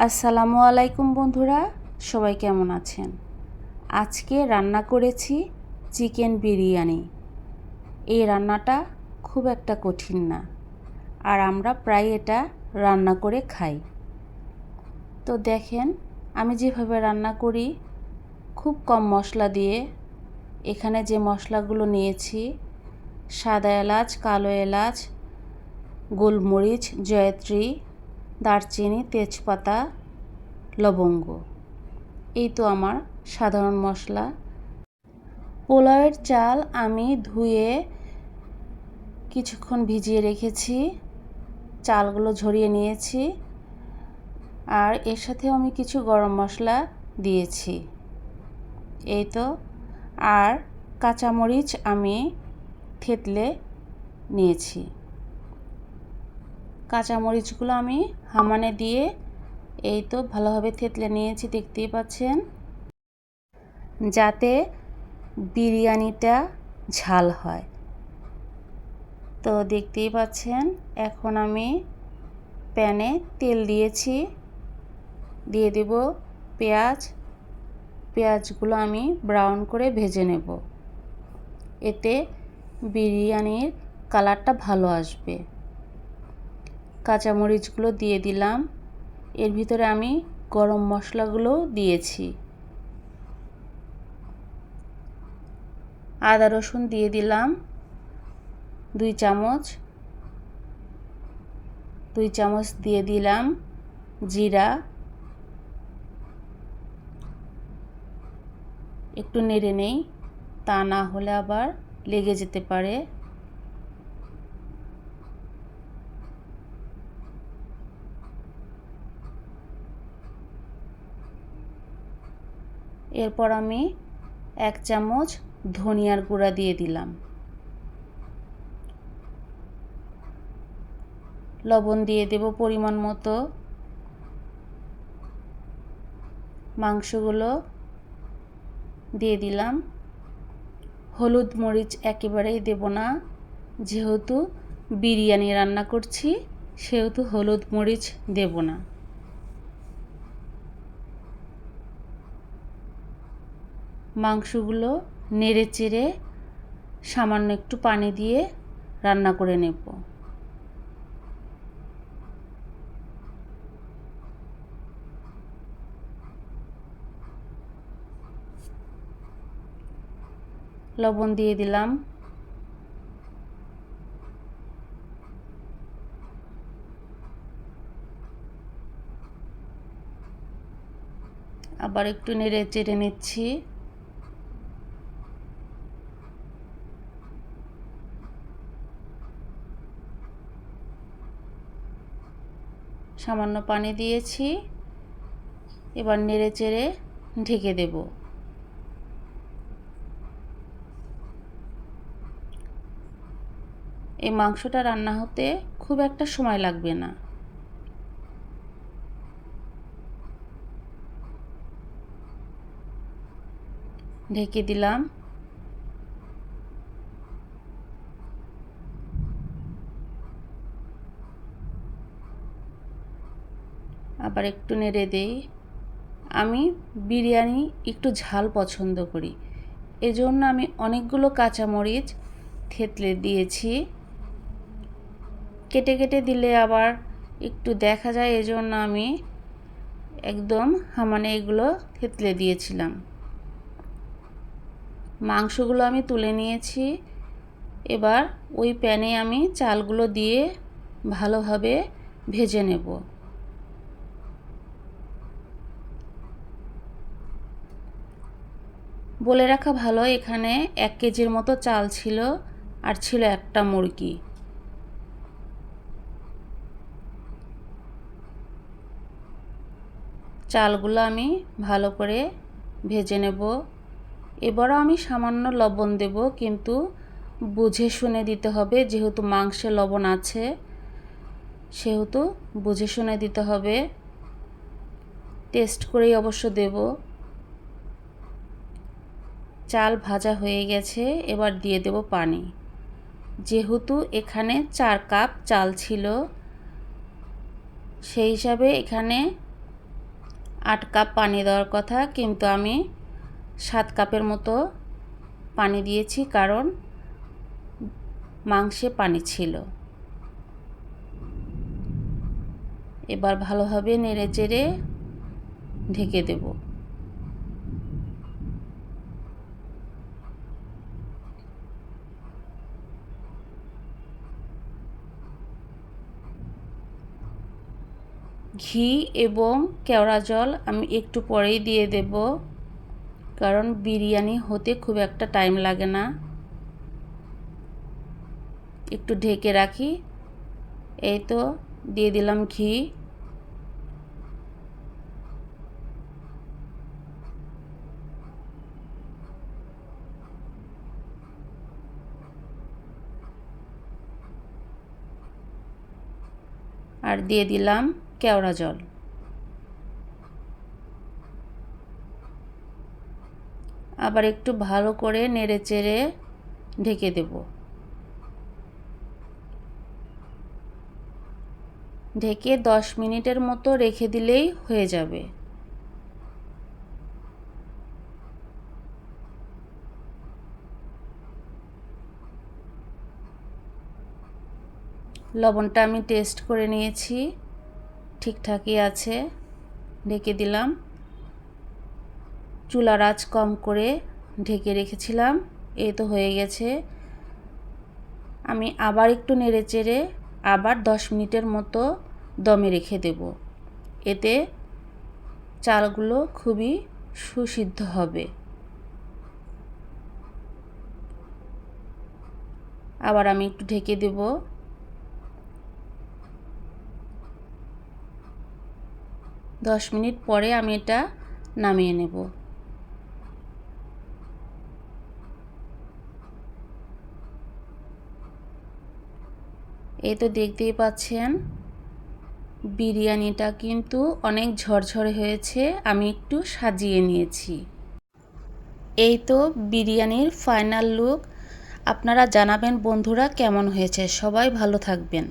আসসালামু আলাইকুম বন্ধুরা, সবাই কেমন আছেন? আজকে রান্না করেছি চিকেন বিরিয়ানি। এই রান্নাটা খুব একটা কঠিন না, আর আমরা প্রায় এটা রান্না করে খাই। তো দেখেন আমি যেভাবে রান্না করি, খুব কম মশলা দিয়ে। এখানে যে মশলাগুলো নিয়েছি: সাদা এলাচ, কালো এলাচ, গোলমরিচ, জয়ত্রী, দারচিনি, তেজপাতা, লবঙ্গ। এই তো আমার সাধারণ মশলা। পোলাওয়ের চাল আমি ধুয়ে কিছুক্ষণ ভিজিয়ে রেখেছি, চালগুলো ঝরিয়ে নিয়েছি, আর এর সাথেও আমি কিছু গরম মশলা দিয়েছি। এই তো। আর কাঁচামরিচ আমি থেতলে নিয়েছি। কাঁচামরিচগুলো আমি হামানে দিয়ে এই তো ভালোভাবে থেতলে নিয়েছি, দেখতেই পাচ্ছেন, যাতে বিরিয়ানিটা ঝাল হয়। তো দেখতেই পাচ্ছেন, এখন আমি প্যানে তেল দিয়েছি, দিয়ে দেব পেঁয়াজ। পেঁয়াজগুলো আমি ব্রাউন করে ভেজে নেব, এতে বিরিয়ানির কালারটা ভালো আসবে। কাঁচামরিচগুলো দিয়ে দিলাম, এর ভিতরে আমি গরম মশলাগুলো দিয়েছি। আদা রসুন দিয়ে দিলাম 2 চামচ। 2 চামচ দিয়ে দিলাম জিরা। একটু নেড়ে নেই, তা না হলে আবার লেগে যেতে পারে। এরপর আমি 1 চামচ ধনিয়ার গুঁড়া দিয়ে দিলাম। লবণ দিয়ে দেব পরিমাণ মতো। মাংসগুলো দিয়ে দিলাম। হলুদ মরিচ একেবারেই দেব না, যেহেতু বিরিয়ানি রান্না করছি সেহেতু হলুদ মরিচ দেব না। মাংসগুলো নেড়ে চেড়ে সামান্য একটু পানি দিয়ে রান্না করে নেব। লবণ দিয়ে দিলাম। আবার একটু নেড়ে চেড়ে নিচ্ছি। সামান্য পানি দিয়েছি, এবার নেড়ে চেড়ে ঢেকে দেব। এই মাংসটা রান্না হতে খুব একটা সময় লাগবে না। ঢেকে দিলাম। আবার একটু নেড়ে দেই। আমি বিরিয়ানি একটু ঝাল পছন্দ করি, এজন্য আমি অনেকগুলো কাঁচামরিচ থেতলে দিয়েছি। কেটে কেটে দিলে আবার একটু দেখা যায়, এজন্য আমি একদম হামানে এগুলো থেতলে দিয়েছিলাম। মাংসগুলো আমি তুলে নিয়েছি। এবার ওই প্যানে আমি চালগুলো দিয়ে ভালোভাবে ভেজে নেব। বলে রাখা ভালো, এখানে 1 কেজির মতো চাল ছিল, আর ছিল একটা মুরগি। চালগুলো আমি ভালো করে ভেজে নেব। এবারও আমি সামান্য লবণ দেব, কিন্তু বুঝে শুনে দিতে হবে, যেহেতু মাংসে লবণ আছে সেহেতু বুঝে শুনে দিতে হবে। টেস্ট করেই অবশ্য দেব। চাল ভাজা হয়ে গেছে, এবার দিয়ে দেব পানি। যেহেতু এখানে 4 কাপ চাল ছিল, সেই হিসাবে এখানে 8 কাপ পানি দেওয়ার কথা, কিন্তু আমি 7 কাপের মতো পানি দিয়েছি, কারণ মাংসে পানি ছিল। এবার ভালোভাবে নেড়েচেড়ে ঢেকে দেব। ঘি এবং কেওড়া জল আমি একটু পরেই দিয়ে দেব, কারণ বিরিয়ানি হতে খুব একটা টাইম লাগে না। একটু ঢেকে রাখি। এই তো দিয়ে দিলাম ঘি। আর দিয়ে দিলাম কেওড়া জল। আবার একটু ভালো করে নেড়েচেড়ে ঢেকে দেব। ঢেকে 10 মিনিটের মতো রেখে দিলেই হয়ে যাবে। লবণটা আমি টেস্ট করে নিয়েছি, ঠিকঠাকই আছে। ঢেকে দিলাম। চুলার আঁচ কম করে ঢেকে রেখেছিলাম। এই তো হয়ে গেছে। আমি আবার একটু নেড়েচেড়ে আবার 10 মিনিটের মতো দমে রেখে দেব। এতে চালগুলো খুবই সুসিদ্ধ হবে। আবার আমি একটু ঢেকে দেব। দশ মিনিট পরে আমি এটা নামিয়ে নেব। এই তো দেখতেই পাচ্ছেন বিরিয়ানিটা কিন্তু অনেক ঝরঝরে হয়েছে। আমি একটু সাজিয়ে নিয়েছি। এই তো বিরিয়ানির ফাইনাল লুক। আপনারা জানাবেন বন্ধুরা কেমন হয়েছে। সবাই ভালো থাকবেন।